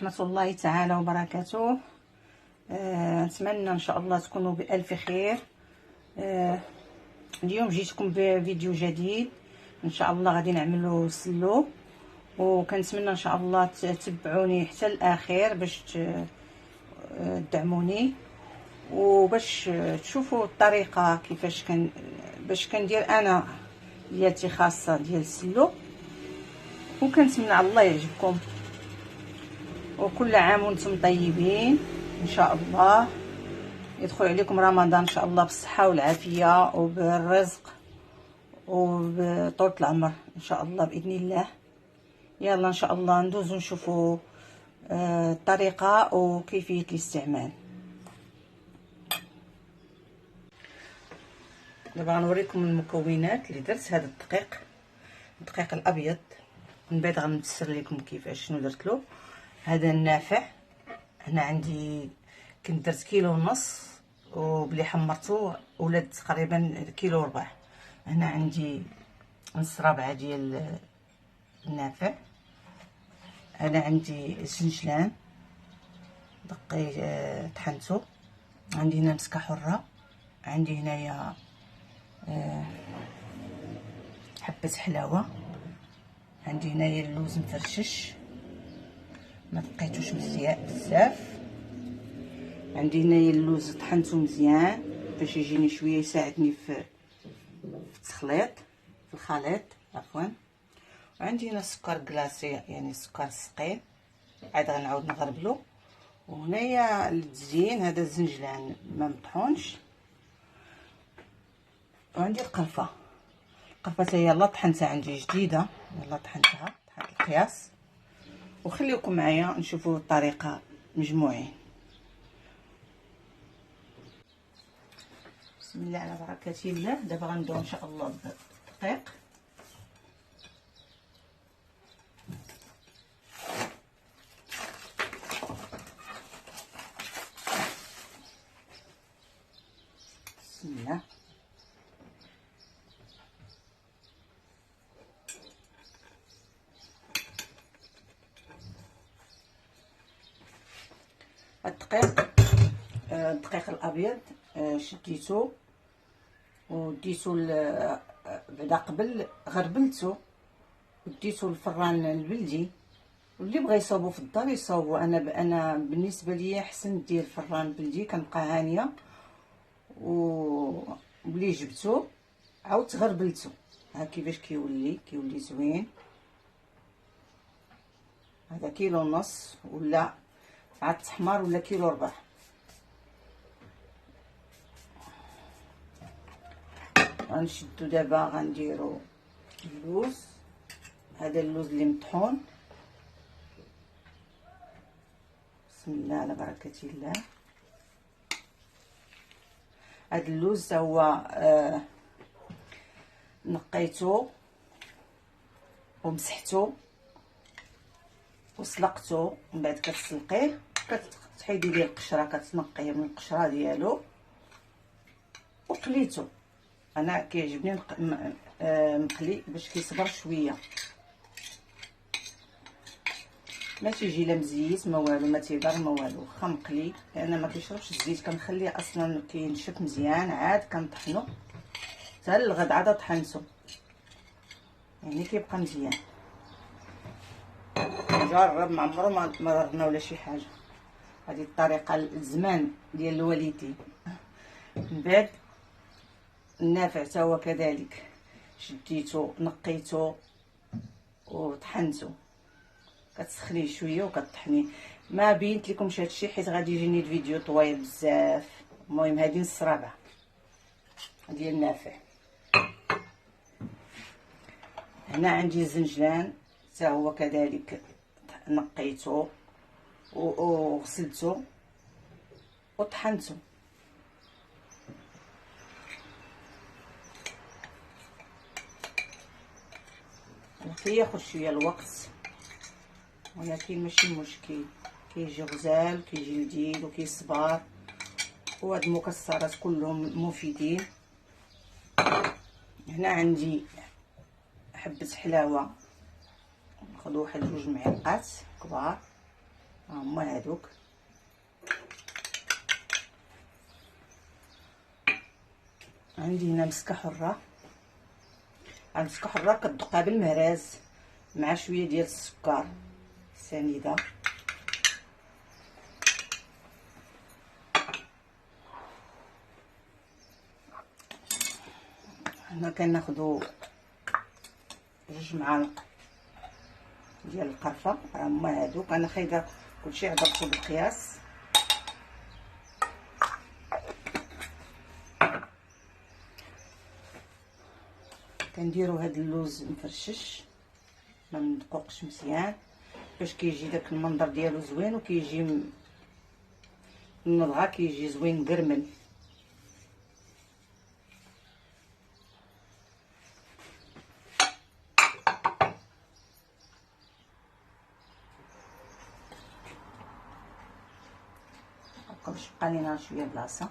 ورحمة الله تعالى وبركاته. نتمنى ان شاء الله تكونوا بألف خير. اليوم جيتكم بفيديو جديد ان شاء الله. غادي نعملوا سلو، وكنتمنى ان شاء الله تتبعوني حتى الاخير باش تدعموني، وباش تشوفوا الطريقه كيفاش باش كندير انا ديالتي خاصه ديال السلو. وكنتمنى الله يعجبكم، وكل عام وانتم طيبين ان شاء الله. يدخل عليكم رمضان ان شاء الله بالصحه والعافيه وبالرزق وبطولة العمر ان شاء الله باذن الله. يلا ان شاء الله ندوزو نشوفوا الطريقه وكيفيه الاستعمال. دابا غنوريكم المكونات اللي درت. هذا الدقيق الابيض، من بعد غنفسر لكم كيفاش شنو درت له. هذا النافع، هنا عندي كنت درت كيلو ونص، وبلي حمرته ولات تقريبا كيلو وربع. هنا عندي نص ربعه ديال النافع. هنا عندي الزنجلان طحنته. عندي هنا مسكه حره. عندي هنايا حبه حلاوه. عندي هنايا اللوز مفرشش ما دقيتوش مزيان بزاف. عندي هنايا اللوز طحنته مزيان باش يجيني شويه يساعدني في الخليط عفوا. وعندي هنا سكر كلاصي يعني سكر ثقيل، عاد غنعاود نغربلو. وهنايا للتزيين هذا الزنجلان ما مطحونش. وعندي القرفه حتى هي يلا طحنتها عندي جديده، يلا طحنت القياس. وخليكم معايا نشوفوا الطريقه مجموعين. بسم الله على بركه الله. دابا غنبداو ان شاء الله بالدقيق. بسم الله. الدقيق الابيض شديته وديته بعدا قبل غربلته وديته للفران البلدي. واللي بغى يصاوبو في الدار يصاوبو. انا بالنسبه ليا احسن دير فران بلدي، كنبقى هانيه. وبلي جبتو عاودت غربلته. ها كيفاش كيولي زوين. هذا كيلو ونص ولا عاد حمار ولا كيلو ربع. غنشدو دابا غنديرو اللوز. هذا اللوز اللي مطحون. بسم الله على بركه الله. هذا اللوز هو نقيته ومسحته وسلقته. من بعد كتسلقيه كتحيدي ليه القشره، كتنقيه من القشره ديالو وقليته. انا كيعجبني مقلي باش كيصبر شويه، ما تيجي لا مزيت ما والو، ما تيضر ما والو، واخا مقلي. لان ما كيشربش الزيت، كنخليه اصلا كينشف مزيان. عاد كنطحنو حتى الغد عاد طحنته يعني كيبقى مزيان. جرب، ما عمرو ما ضرنا ولا شي حاجه. هذه الطريقه الزمان ديال الوالدين. من بعد النافع حتى هو كذلك، شديته نقيته وطحنته. كتسخنيه شويه وكطحنيه. ما بينت لكمش هادشي حيت غادي يجيني الفيديو طويل بزاف. المهم هذه نص ربعه ديال النافع. هنا عندي الزنجلان حتى هو كذلك نقيته وغسلته وطحنته. كياخد شويه الوقت ولكن ماشي مشكل، كيجي غزال كيجي لذيذ وكيصبر. وهاد المكسرات كلهم مفيدين. هنا عندي حبه حلاوه، ناخذ واحد 2 معالق كبار. هما هادوك. عندي هنا مسكه حره. المسكه حره كتدقها بالمهراز مع شويه ديال السكر سنيده. هنا كناخدو 2 معالق ديال القرفه، هما هادوك. انا خايده كلشي عضرتو بالقياس. كنديرو هاد اللوز مفرشش ما مدقوقش مزيان باش كيجي داك المنظر ديالو زوين، وكيجي النضغه كيجي زوين مقرمل. باش بقى لينا شويه بلاصه.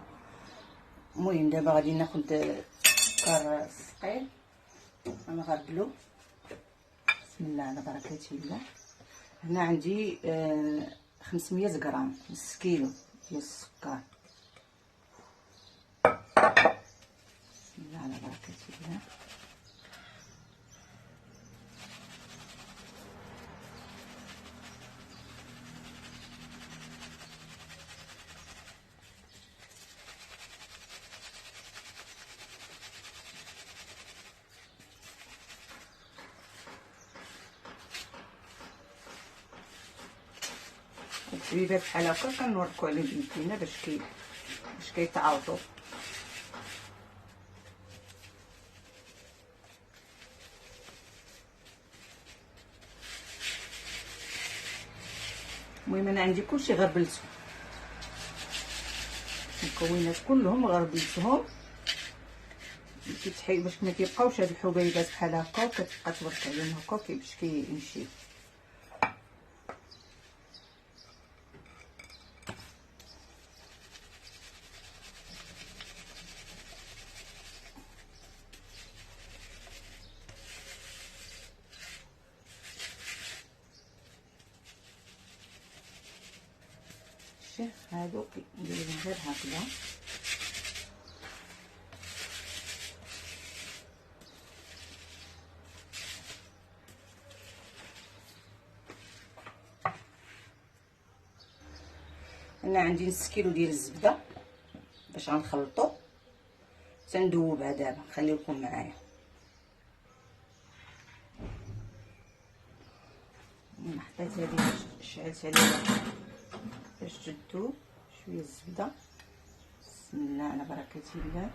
المهم دابا غادي ناخد السكر الثقيل غنغربلو. بسم الله على بركه الله. هنا عندي 500 غرام، نص كيلو ديال السكر. بسم الله على بركه الله. الحبيبات بحال هكا كنوركو على بيدينا باش كيتعاوطوا. المهم انا عندي كلشي غربلتو، المكونات كلهم غربلتهم باش ما كيبقاوش هاد الحبيبات بحال هكا، وكتبقى تورك عليهم هكا باش كيمشيو. هادو نديرهم غير هكذا. انا عندي نص كيلو ديال الزبده باش غنخلطو. تندوبها دابا، خليكم معايا. حطيت هذه شعلت عليها باش تذوب شويه الزبده. بسم الله على بركه الله.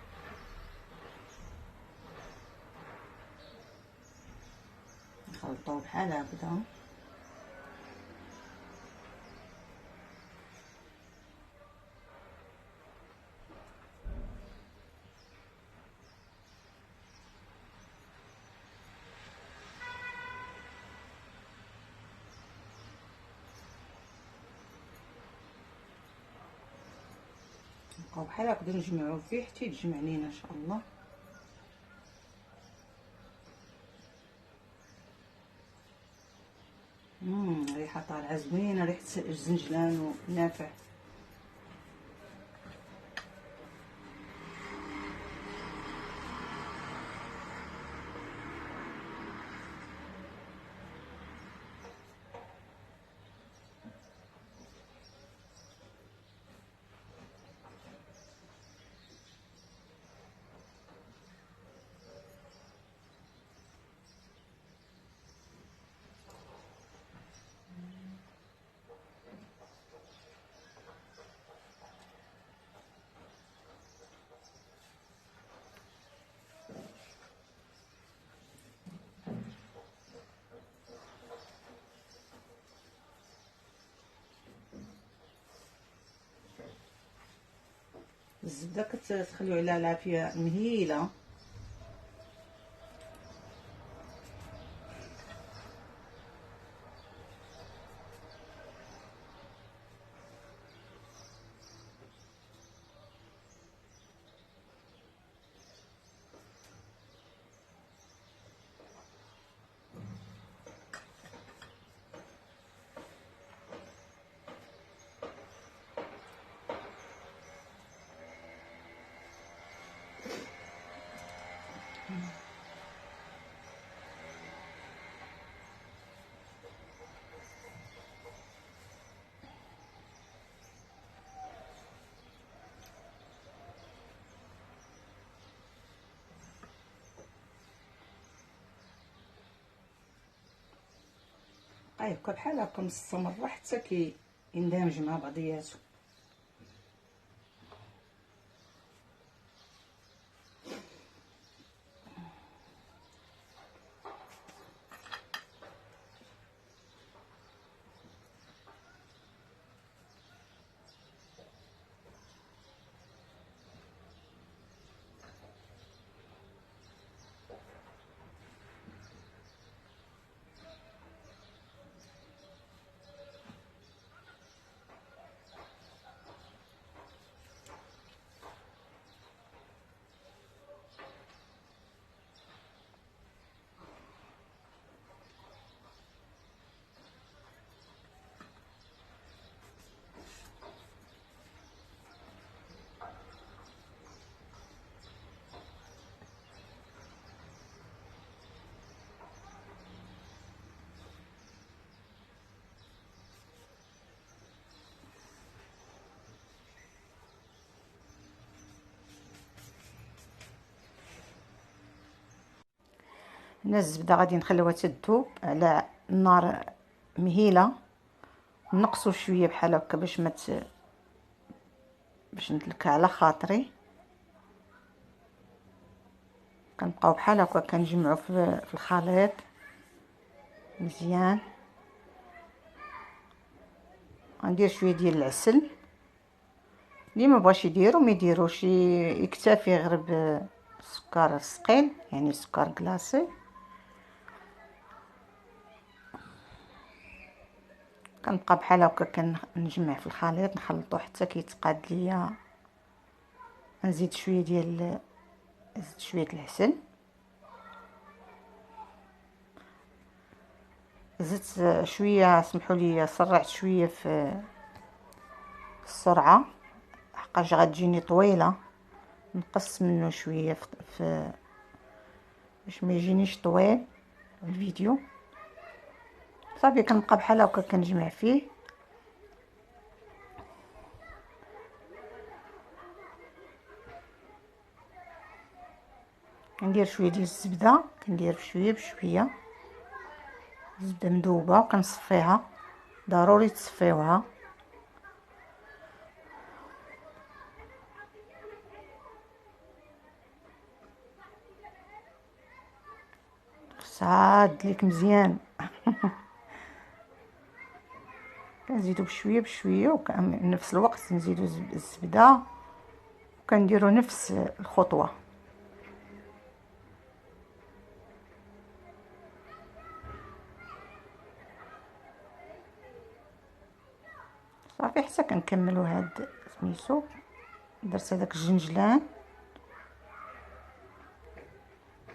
نخلطوه بحال هكذا. نبقاو بحال هكذا نجمعوه فيه حتى يتجمع لينا ان شاء الله. ريحه طالعه زوينه، ريحه الزنجلان ونافع. الزبده كتخليو عليها العافيه مهيله. هكا بحال هكا مستمر حتى كي يندمج مع بعضياتو. هنا الزبده غادي نخليوها تذوب على النار مهيله، نقصوا شويه بحال هكا باش باش ندلكها على خاطري. كنبقاو بحال هكا كنجمعوا في الخليط مزيان. غندير شويه ديال العسل، اللي ما بغاش يديرو ما يديروش، يكتفي غير بالسكر ثقيل يعني سكر كلاصي. كنبقى بحال هكا كنجمع في الخليط نخلطو حتى كيتقاد ليا. نزيد شويه زدت شويه العسل، زدت شويه، سمحوا لي سرعت شويه في السرعه حقاش غتجيني طويله، نقص منه شويه في باش ما يجينيش طويل الفيديو. صافي كنبقى بحال هكا كنجمع فيه. كندير شويه ديال الزبده، كندير بشويه بشويه الزبده مذوبه وكنصفيها، ضروري تصفيوها. عاد ليك مزيان. كنزيدو بشويه بشويه وفي الوقت نزيدو الزبده، وكنديروا نفس الخطوه. صافي حتى كنكملوا هاد سميتو. درت هذاك الجنجلان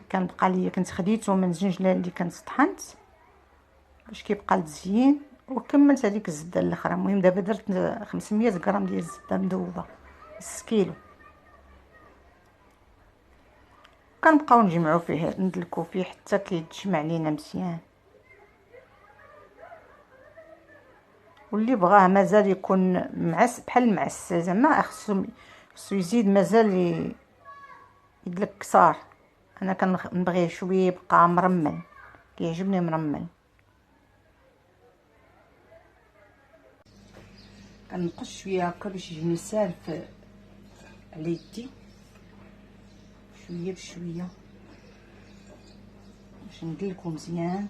كان بقى لي، كنت خديته من الجنجلان اللي كانت طحنت باش كيبقى للتزيين، وكملت هذيك الزبده الاخرى. المهم دابا درت 500 غرام ديال الزبده مذوبه، نص كيلو. كنبقاو نجمعوا فيه ندلكو فيه حتى كيتجمع لينا مزيان. واللي بغاه مازال يكون بحال المعسل زعما خصو يزيد مازال يدلك كثار. انا كنبغيه شويه يبقى مرمل، كيعجبني مرمل. كنقص شويه هكا باش يجيني ساهل على يدي، شويه بشويه باش ندلكو مزيان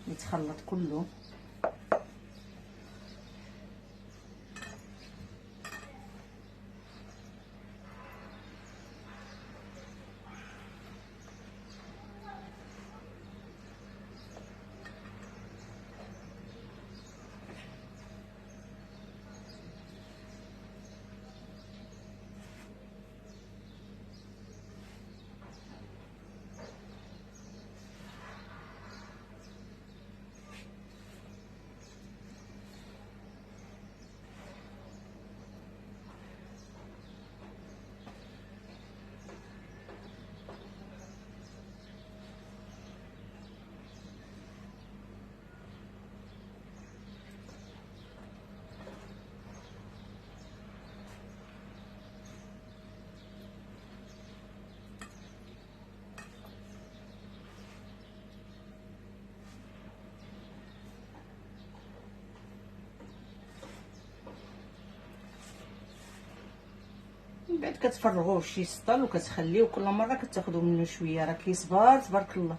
يتخلط كله. من بعد كتفرغوه في شي سطل وكتخليوه كل مره كتاخذوا منه شويه، راه كيصبر تبارك الله.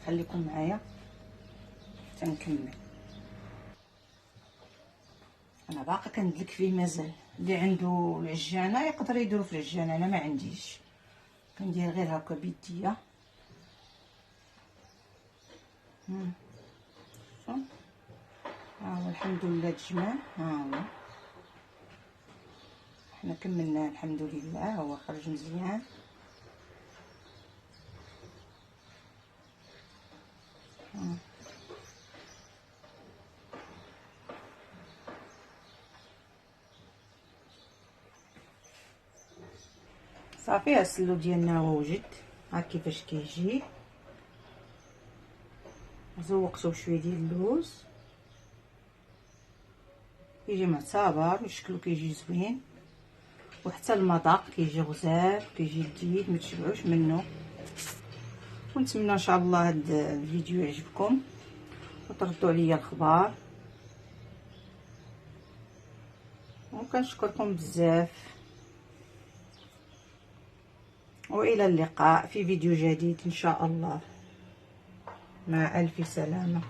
خليكم معايا تنكمل. انا باقا كندلك فيه مازال. اللي عنده العجانه يقدر يديرو في العجانه، انا ما عنديش، كندير غير هكا بيديا. ها هو الحمد لله تجمع. ها هو حنا كملناه الحمد لله، هو خرج مزيان. صافي السلو ديالنا هو وجد، ها كيفاش كيجي. زوقته بشويه ديال اللوز، كيجي معتبر وشكلو كيجي زوين، وحتى المذاق كيجي غزال كيجي لذيذ، ما تشبعوش منه. ونتمنى ان شاء الله هاد الفيديو يعجبكم وتردوا عليا الخبار، وكنشكركم بزاف، والى اللقاء في فيديو جديد ان شاء الله. مع الف سلامه.